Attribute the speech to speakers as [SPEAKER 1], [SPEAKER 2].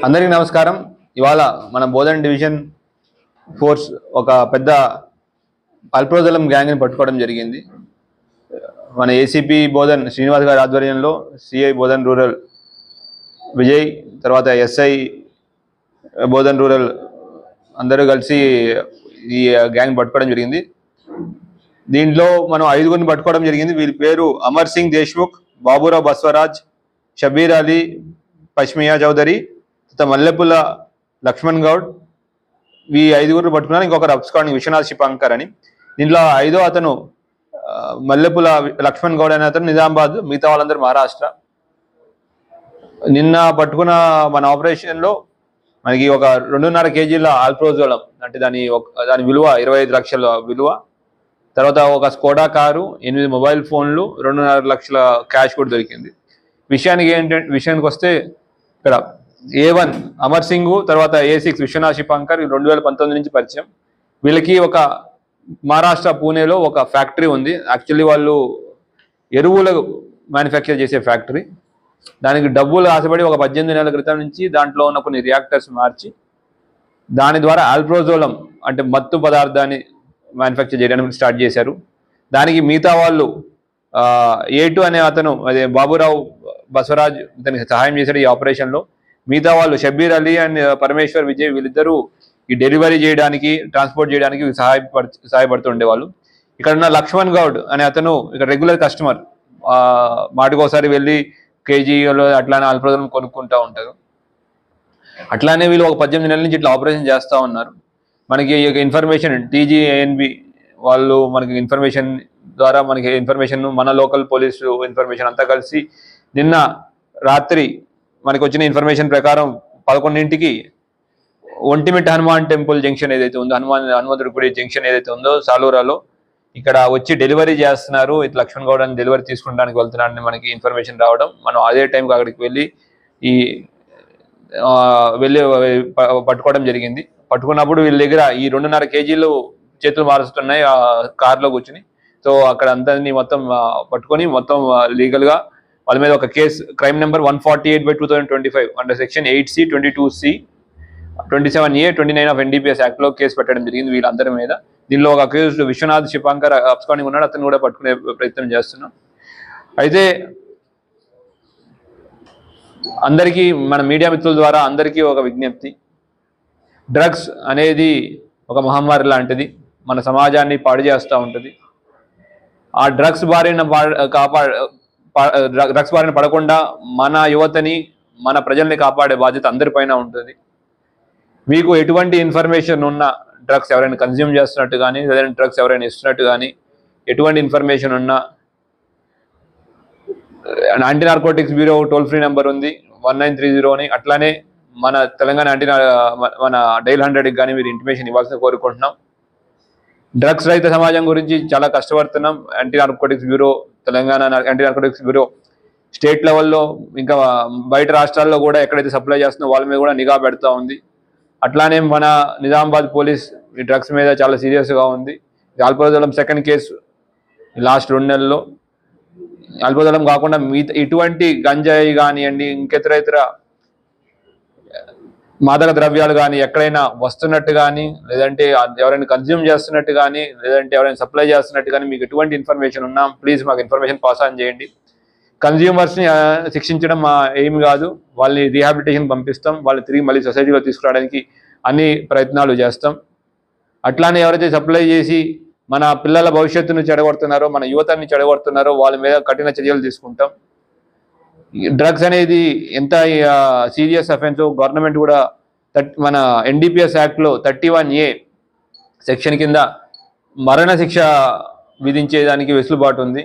[SPEAKER 1] అందరికీ నమస్కారం. ఇవాళ మన బోధన్ డివిజన్ ఫోర్స్ ఒక పెద్ద అల్ప్రోజలం గ్యాంగ్ని పట్టుకోవడం జరిగింది. మన ఏసీపీ బోధన్ శ్రీనివాస్ గారి ఆధ్వర్యంలో సిఐ బోధన్ రూరల్ విజయ్, తర్వాత ఎస్ఐ బోధన్ రూరల్ అందరూ కలిసి ఈ గ్యాంగ్ పట్టుకోవడం జరిగింది. దీంట్లో మనం 5గురిని పట్టుకోవడం జరిగింది. వీరి పేరు అమర్ సింగ్ దేశ్ముఖ్, బాబురావు బస్వరాజ్, షబీర్ అలీ పష్మియా చౌదరి, మల్లెపుల లక్ష్మణ్ గౌడ్. ఈ 5గురు పట్టుకున్నారు. ఇంకొకరు అబ్స్కాండింగ్ విశ్వనాథ్ శిపాంకర్ అని. దీంట్లో 5వ అతను మల్లెపుల లక్ష్మణ్ గౌడ్ అనే అతను నిజామాబాద్, మిగతా వాళ్ళందరూ మహారాష్ట్ర. నిన్న పట్టుకున్న మన ఆపరేషన్లో మనకి ఒక 2.5 కేజీల ఆల్ప్రోజోలం, అంటే దాని విలువ 25 లక్షల విలువ. తర్వాత ఒక స్కోడా కారు, 8 మొబైల్ ఫోన్లు, 2.5 లక్షల క్యాష్ కూడా దొరికింది. విషయానికి వస్తే ఇక్కడ A1 అమర్ సింగ్, తర్వాత A6 విశ్వనాథ్ శిపాంకర్ 2019 నుంచి పరిచయం. వీళ్ళకి ఒక మహారాష్ట్ర పూణేలో ఒక ఫ్యాక్టరీ ఉంది. యాక్చువల్లీ వాళ్ళు ఎరువులు మ్యానుఫ్యాక్చర్ చేసే ఫ్యాక్టరీ. దానికి డబ్బులు ఆశపడి ఒక 18 నెలల క్రితం నుంచి దాంట్లో ఉన్న కొన్ని రియాక్టర్స్ మార్చి దాని ద్వారా ఆల్ప్రోజోలం అంటే మత్తు పదార్థాన్ని మ్యానుఫ్యాక్చర్ చేయడానికి స్టార్ట్ చేశారు. దానికి మిగతా వాళ్ళు A2 అనే అతను, అదే బాబురావు బసవరాజ్, ఇతనికి సహాయం చేశాడు ఈ ఆపరేషన్లో. మిగతా వాళ్ళు షబీర్ అలీ అండ్ పరమేశ్వర్ విజయ్, వీళ్ళిద్దరూ ఈ డెలివరీ చేయడానికి, ట్రాన్స్పోర్ట్ చేయడానికి సహాయపడుతూ ఉండేవాళ్ళు. ఇక్కడ ఉన్న లక్ష్మణ్ గౌడ్ అనే అతను ఇక్కడ రెగ్యులర్ కస్టమర్, మాటికోసారి వెళ్ళి కేజీలో అట్లానే ఆల్ప్రోజోలం కొనుక్కుంటూ ఉంటారు. అట్లానే వీళ్ళు ఒక 18 నెలల నుంచి ఇట్లా ఆపరేషన్ చేస్తూ ఉన్నారు. మనకి ఇన్ఫర్మేషన్ TGANB వాళ్ళు మనకి ఇన్ఫర్మేషన్ ద్వారా మన లోకల్ పోలీసు ఇన్ఫర్మేషన్ అంతా కలిసి నిన్న రాత్రి మనకు వచ్చిన ఇన్ఫర్మేషన్ ప్రకారం 11ంటికి ఒంటిమిట్ట హనుమాన్ టెంపుల్ జంక్షన్ ఏదైతే ఉందో, హనుమంతుడి గుడి జంక్షన్ ఏదైతే ఉందో సాలూరాలో, ఇక్కడ వచ్చి డెలివరీ చేస్తున్నారు, ఇట్లా లక్ష్మణ్ గౌడ్ అని డెలివరీ తీసుకుంటానికి వెళ్తున్నారని మనకి ఇన్ఫర్మేషన్ రావడం, మనం అదే టైంకి అక్కడికి వెళ్ళి పట్టుకోవడం జరిగింది. పట్టుకున్నప్పుడు వీళ్ళ దగ్గర ఈ 2.5 కేజీలు చేతులు మారుస్తున్నాయి ఆ కార్లో కూర్చుని. సో అక్కడ అందరినీ మొత్తం పట్టుకొని మొత్తం లీగల్గా వాళ్ళ మీద ఒక case, crime number 148/2025 under section 8C, 22C, 27A, 29 of NDPS యాక్ట్లో కేసు పెట్టడం జరిగింది వీళ్ళందరి మీద. దీనిలో ఒక అక్యూజ్డ్ విశ్వనాథ్ శిపాంకర్ అబ్స్కాండింగ్ ఉన్నాడు, అతను కూడా పట్టుకునే ప్రయత్నం చేస్తున్నాం. అయితే అందరికీ, మన మీడియా మిత్రుల ద్వారా అందరికీ ఒక విజ్ఞప్తి. డ్రగ్స్ అనేది ఒక మహమ్మారి లాంటిది, మన సమాజాన్ని పాడు చేస్తూ ఉంటుంది. ఆ డ్రగ్స్ బారిన పడకుండా మన యువతని, మన ప్రజల్ని కాపాడే బాధ్యత అందరిపైన ఉంటుంది. మీకు ఎటువంటి ఇన్ఫర్మేషన్ ఉన్నా, డ్రగ్స్ ఎవరైనా కన్జ్యూమ్ చేస్తున్నట్టు కానీ, లేదంటే డ్రగ్స్ ఎవరైనా ఇస్తున్నట్టు కానీ ఎటువంటి ఇన్ఫర్మేషన్ ఉన్నా, anti narcotics bureau toll free number ఉంది 1930 అని. అట్లానే మన తెలంగాణ మన డైల్ 100కి కానీ మీరు ఇంటిమేషన్ ఇవ్వాల్సిన కోరుకుంటున్నాం. డ్రగ్స్ రహిత సమాజం గురించి చాలా కష్టపడుతున్నాం. Anti narcotics bureau, Telangana anti narcotics bureau state లెవెల్లో, ఇంకా బయట రాష్ట్రాల్లో కూడా ఎక్కడైతే సప్లై చేస్తుందో వాళ్ళ మీద కూడా నిఘా పెడతా ఉంది. అట్లానే మన నిజామాబాద్ పోలీస్ ఈ డ్రగ్స్ మీద చాలా సీరియస్గా ఉంది. ఆల్ప్రోజోలం సెకండ్ కేసు లాస్ట్ 2 నెలల్లో. ఆల్ప్రోజోలం కాకుండా ఇటువంటి గంజాయి కానివ్వండి, ఇంకెతర మాదక ద్రవ్యాలు కానీ ఎక్కడైనా వస్తున్నట్టు కానీ, లేదంటే ఎవరైనా కన్జ్యూమ్ చేస్తున్నట్టు కానీ, లేదంటే ఎవరైనా సప్లై చేస్తున్నట్టు కానీ మీకు ఎటువంటి ఇన్ఫర్మేషన్ ఉన్నా ప్లీజ్ మాకు ఇన్ఫర్మేషన్ పాస్ ఆన్ చేయండి. కన్జ్యూమర్స్ని శిక్షించడం మా ఎయిమ్ కాదు, వాళ్ళని రీహాబిలిటేషన్ పంపిస్తాం, వాళ్ళు తిరిగి మళ్ళీ సొసైటీలో తీసుకురావడానికి అన్ని ప్రయత్నాలు చేస్తాం. అట్లానే ఎవరైతే సప్లై చేసి మన పిల్లల భవిష్యత్తును చెడగొడుతున్నారో, మన యువతని చెడగొడుతున్నారో వాళ్ళ మీద కఠిన చర్యలు తీసుకుంటాం. డ్రగ్స్ అనేది ఎంత సీరియస్ అఫెన్స్, గవర్నమెంట్ కూడా మన NDPS యాక్ట్లో 31A సెక్షన్ కింద మరణ శిక్ష విధించేదానికి వెసులుబాటు ఉంది.